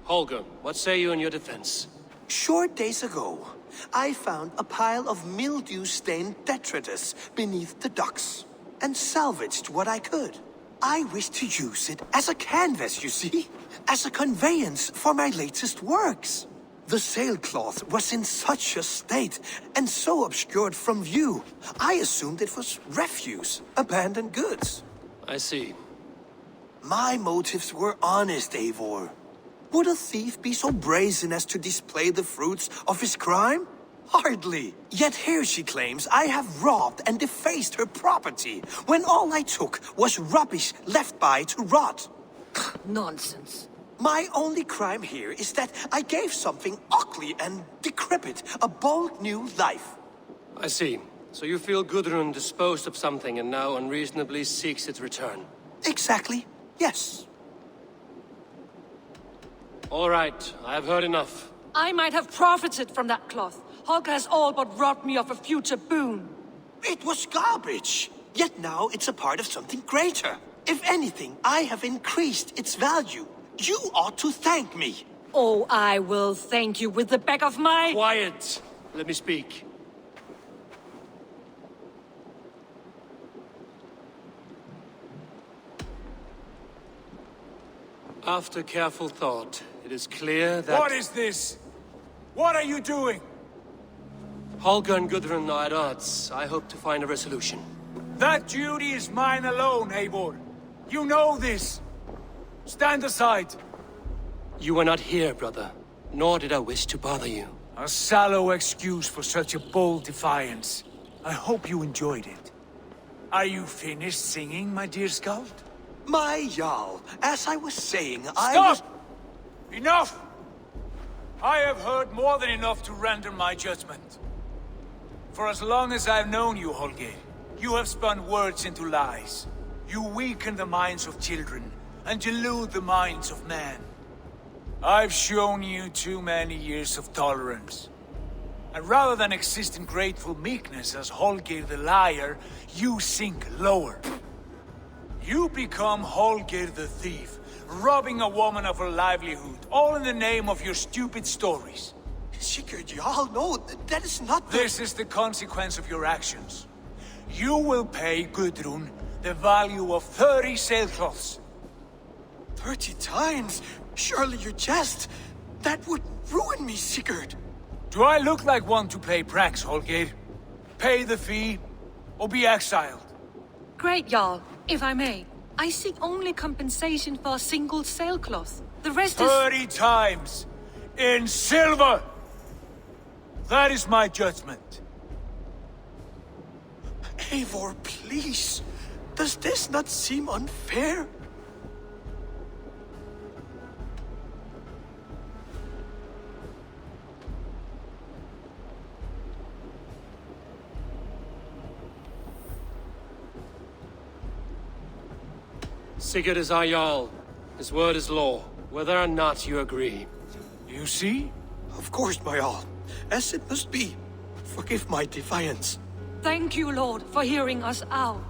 Holger, what say you in your defense? Short days ago, I found a pile of mildew-stained detritus beneath the docks, and salvaged what I could. I wish to use it as a canvas, you see? As a conveyance for my latest works. The sailcloth was in such a state, and so obscured from view, I assumed it was refuse, abandoned goods. I see. My motives were honest, Eivor. Would a thief be so brazen as to display the fruits of his crime? Hardly. Yet here she claims I have robbed and defaced her property, when all I took was rubbish left by to rot. Nonsense. My only crime here is that I gave something ugly and decrepit a bold new life. I see. So you feel Gudrun disposed of something and now unreasonably seeks its return? Exactly. Yes. All right. I have heard enough. I might have profited from that cloth. Holger has all but robbed me of a future boon. It was garbage. Yet now it's a part of something greater. If anything, I have increased its value. You ought to thank me. Oh, I will thank you with the back of my... Quiet! Let me speak. After careful thought, it is clear that... What is this? What are you doing? Holger and Gudrun are at odds. I hope to find a resolution. That duty is mine alone, Eivor. You know this. Stand aside. You were not here, brother. Nor did I wish to bother you. A sallow excuse for such a bold defiance. I hope you enjoyed it. Are you finished singing, my dear Skald? My Jarl, as I was saying, Stop! Enough! I have heard more than enough to render my judgment. For as long as I've known you, Holger, you have spun words into lies. You weaken the minds of children, and delude the minds of men. I've shown you too many years of tolerance. And rather than exist in grateful meekness as Holger the liar, you sink lower. You become Holger the thief, robbing a woman of her livelihood, all in the name of your stupid stories. Sigurd, you all know that is not the... This is the consequence of your actions. You will pay Gudrun the value of 30 sailcloths. 30 times? Surely you jest. That would ruin me, Sigurd. Do I look like one to play pranks, Holger? Pay the fee, or be exiled. Great, Jarl. If I may, I seek only compensation for a single sailcloth. The rest is... 30 times! In silver! That is my judgment. Eivor, please. Does this not seem unfair? Sigurd is our Jarl. His word is law, whether or not you agree. You see? Of course, my Jarl. As it must be. Forgive my defiance. Thank you, Lord, for hearing us out.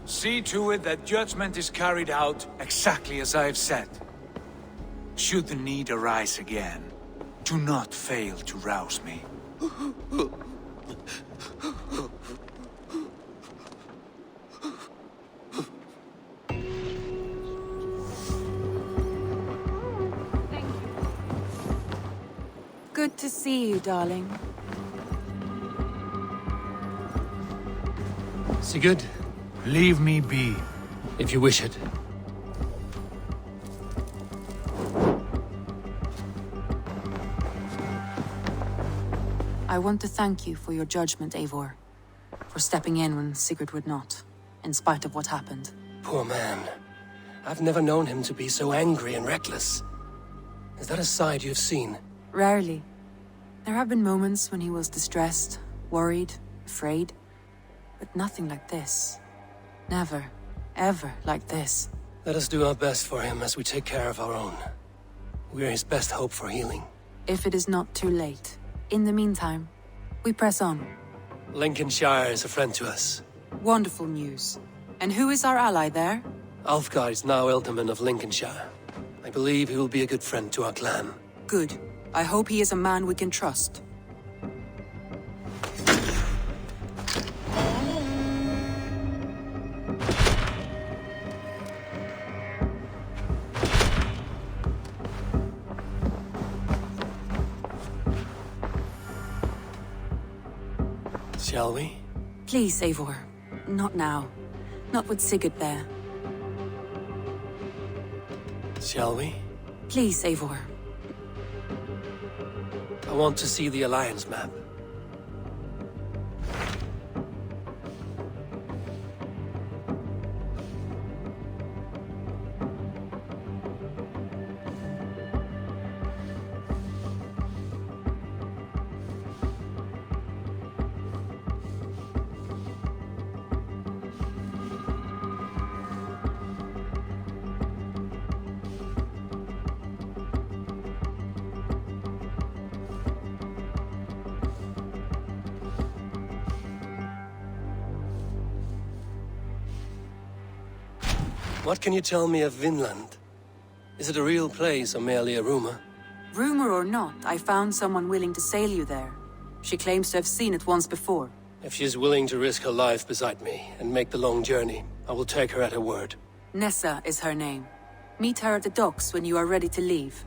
See to it that judgment is carried out exactly as I have said. Should the need arise again, do not fail to rouse me. Good to see you, darling. Sigurd, leave me be. If you wish it. I want to thank you for your judgment, Eivor. For stepping in when Sigurd would not, in spite of what happened. Poor man. I've never known him to be so angry and reckless. Is that a side you've seen? Rarely. There have been moments when he was distressed, worried, afraid. But nothing like this. Never, ever like this. Let us do our best for him as we take care of our own. We're his best hope for healing. If it is not too late. In the meantime, we press on. Lincolnshire is a friend to us. Wonderful news. And who is our ally there? Aelfgar is now ealdorman of Lincolnshire. I believe he will be a good friend to our clan. Good. I hope he is a man we can trust. Shall we? Please, Eivor. Not now. Not with Sigurd there. Shall we? Please, Eivor. I want to see the Alliance map. What can you tell me of Vinland? Is it a real place or merely a rumor? Rumor or not, I found someone willing to sail you there. She claims to have seen it once before. If she is willing to risk her life beside me and make the long journey, I will take her at her word. Nessa is her name. Meet her at the docks when you are ready to leave.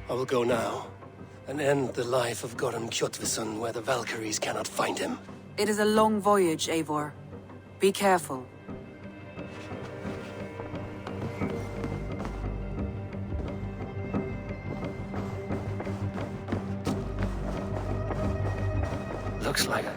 I will go now. And end the life of Goran Kjotveson where the Valkyries cannot find him. It is a long voyage, Eivor. Be careful. Looks like it.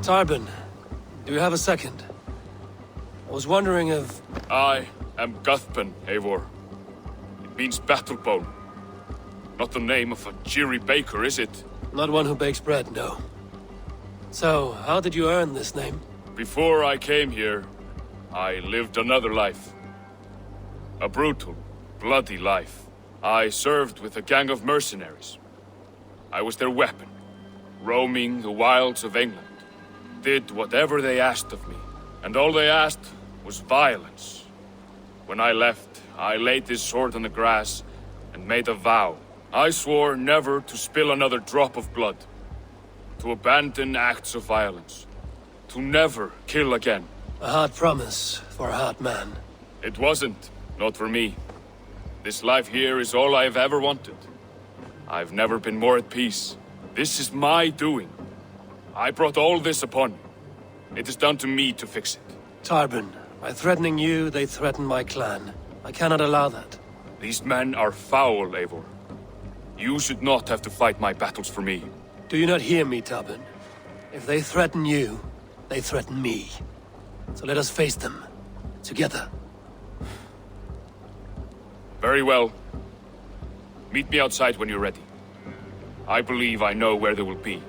Tarbin, do you have a second? I was wondering if... I am Guthpen, Eivor. It means battlebone. Not the name of a cheery baker, is it? Not one who bakes bread, no. So, how did you earn this name? Before I came here, I lived another life. A brutal, bloody life. I served with a gang of mercenaries. I was their weapon, roaming the wilds of England. Did whatever they asked of me, and all they asked was violence. When I left, I laid this sword on the grass and made a vow. I swore never to spill another drop of blood, to abandon acts of violence, to never kill again. A hard promise for a hard man. It wasn't, not for me. This life here is all I've ever wanted. I've never been more at peace. This is my doing. I brought all this upon me. It is down to me to fix it. Tarbin, by threatening you, they threaten my clan. I cannot allow that. These men are foul, Eivor. You should not have to fight my battles for me. Do you not hear me, Tarbin? If they threaten you, they threaten me. So let us face them. Together. Very well. Meet me outside when you're ready. I believe I know where they will be.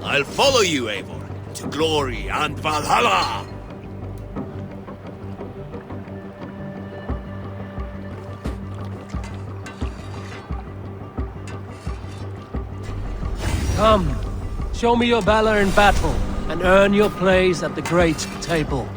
I'll follow you, Eivor, to glory and Valhalla! Come, show me your valor in battle, and earn your place at the great table.